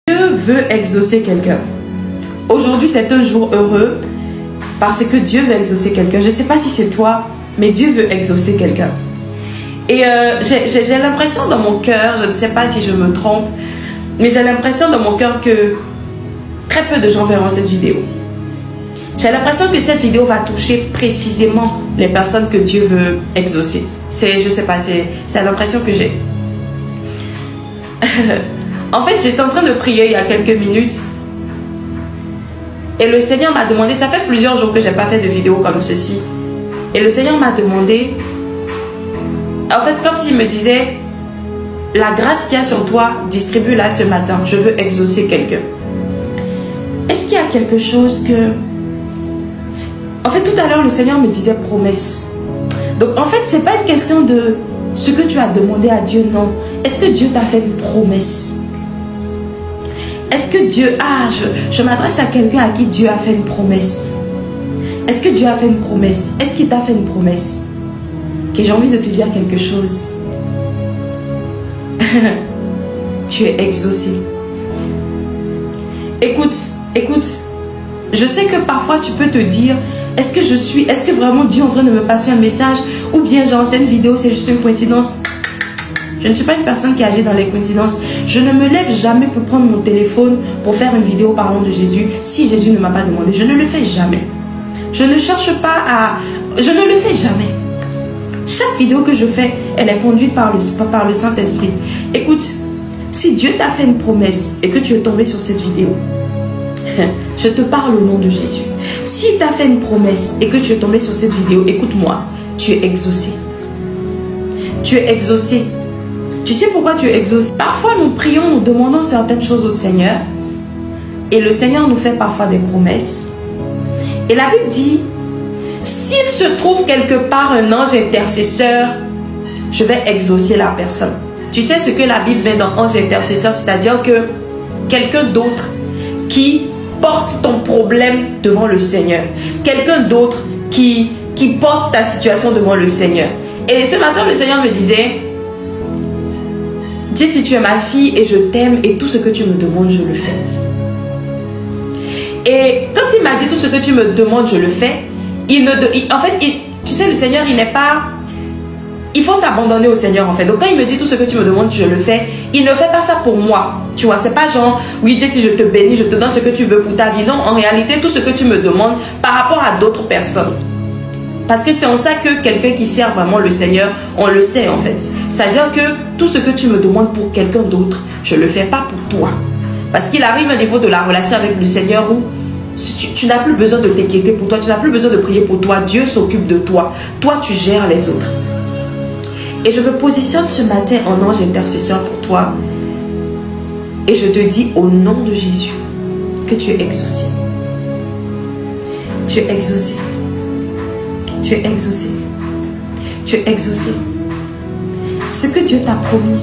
Dieu veut exaucer quelqu'un. Aujourd'hui, c'est un jour heureux parce que Dieu veut exaucer quelqu'un. Je ne sais pas si c'est toi, mais Dieu veut exaucer quelqu'un. Et j'ai l'impression dans mon cœur, je ne sais pas si je me trompe, mais j'ai l'impression dans mon cœur que très peu de gens verront cette vidéo. J'ai l'impression que cette vidéo va toucher précisément les personnes que Dieu veut exaucer. Je ne sais pas, c'est l'impression que j'ai. En fait, j'étais en train de prier il y a quelques minutes. Et le Seigneur m'a demandé, ça fait plusieurs jours que je n'ai pas fait de vidéo comme ceci. Et le Seigneur m'a demandé, en fait, comme s'il me disait, la grâce qu'il y a sur toi, distribue-la ce matin. Je veux exaucer quelqu'un. Est-ce qu'il y a quelque chose que... En fait, tout à l'heure, le Seigneur me disait promesse. Donc, en fait, ce n'est pas une question de ce que tu as demandé à Dieu, non. Est-ce que Dieu t'a fait une promesse? Est-ce que Dieu... je m'adresse à quelqu'un à qui Dieu a fait une promesse. Est-ce que Dieu a fait une promesse? Est-ce qu'il t'a fait une promesse? Que j'ai envie de te dire quelque chose. Tu es exaucé. Écoute, je sais que parfois tu peux te dire, est-ce que vraiment Dieu est en train de me passer un message, ou bien genre c'est une vidéo, c'est juste une coïncidence? Je ne suis pas une personne qui agit dans les coïncidences. Je ne me lève jamais pour prendre mon téléphone pour faire une vidéo parlant de Jésus si Jésus ne m'a pas demandé. Je ne le fais jamais. Je ne cherche pas à... Je ne le fais jamais. Chaque vidéo que je fais, elle est conduite par le Saint-Esprit. Écoute, si Dieu t'a fait une promesse et que tu es tombé sur cette vidéo, je te parle au nom de Jésus. S'il t'a fait une promesse et que tu es tombé sur cette vidéo, écoute-moi, tu es exaucé. Tu es exaucé. Tu sais pourquoi tu es exaucé? Parfois nous prions, nous demandons certaines choses au Seigneur et le Seigneur nous fait parfois des promesses. Et la Bible dit, s'il se trouve quelque part un ange intercesseur, je vais exaucer la personne. Tu sais ce que la Bible met dans ange intercesseur, c'est-à-dire que quelqu'un d'autre qui porte ton problème devant le Seigneur. Quelqu'un d'autre qui porte ta situation devant le Seigneur. Et ce matin, le Seigneur me disait, dis si tu es ma fille et je t'aime et tout ce que tu me demandes, je le fais. Et quand il m'a dit tout ce que tu me demandes, je le fais, tu sais, le Seigneur, il n'est pas... Il faut s'abandonner au Seigneur en fait. Donc quand il me dit tout ce que tu me demandes, je le fais. Il ne fait pas ça pour moi. Tu vois, c'est pas genre, oui Dieu, si je te bénis, je te donne ce que tu veux pour ta vie. Non, en réalité, tout ce que tu me demandes par rapport à d'autres personnes. Parce que c'est en ça que quelqu'un qui sert vraiment le Seigneur, on le sait en fait. C'est-à-dire que tout ce que tu me demandes pour quelqu'un d'autre, je ne le fais pas pour toi. Parce qu'il arrive à un niveau de la relation avec le Seigneur où tu n'as plus besoin de t'inquiéter pour toi, tu n'as plus besoin de prier pour toi. Dieu s'occupe de toi. Toi, tu gères les autres. Et je me positionne ce matin en ange intercesseur pour toi. Et je te dis au nom de Jésus que tu es exaucé. Tu es exaucé. Tu es exaucé. Tu es exaucé. Ce que Dieu t'a promis.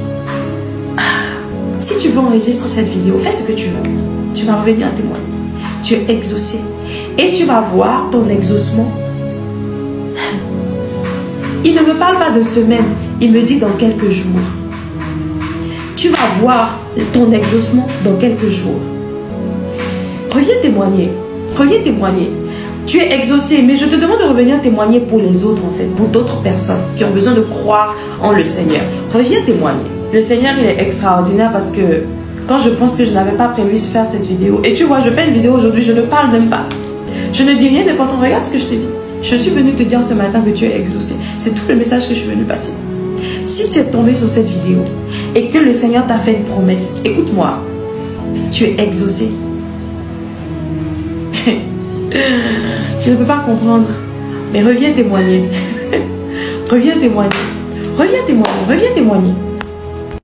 Si tu veux enregistrer cette vidéo, fais ce que tu veux. Tu vas revenir témoigner. Tu es exaucé. Et tu vas voir ton exaucement. Il ne me parle pas de semaine. Il me dit dans quelques jours. Tu vas voir ton exaucement dans quelques jours. Reviens témoigner. Reviens témoigner. Tu es exaucé, mais je te demande de revenir témoigner pour les autres en fait, pour d'autres personnes qui ont besoin de croire en le Seigneur. Reviens témoigner. Le Seigneur, il est extraordinaire parce que quand je pense que je n'avais pas prévu de faire cette vidéo, et tu vois, je fais une vidéo aujourd'hui, je ne parle même pas. Je ne dis rien d'important. Regarde ce que je te dis. Je suis venue te dire ce matin que tu es exaucé. C'est tout le message que je suis venue passer. Si tu es tombé sur cette vidéo et que le Seigneur t'a fait une promesse, écoute-moi, tu es exaucé. Je ne peux pas comprendre, mais reviens témoigner. Reviens témoigner. Reviens témoigner. Reviens témoigner.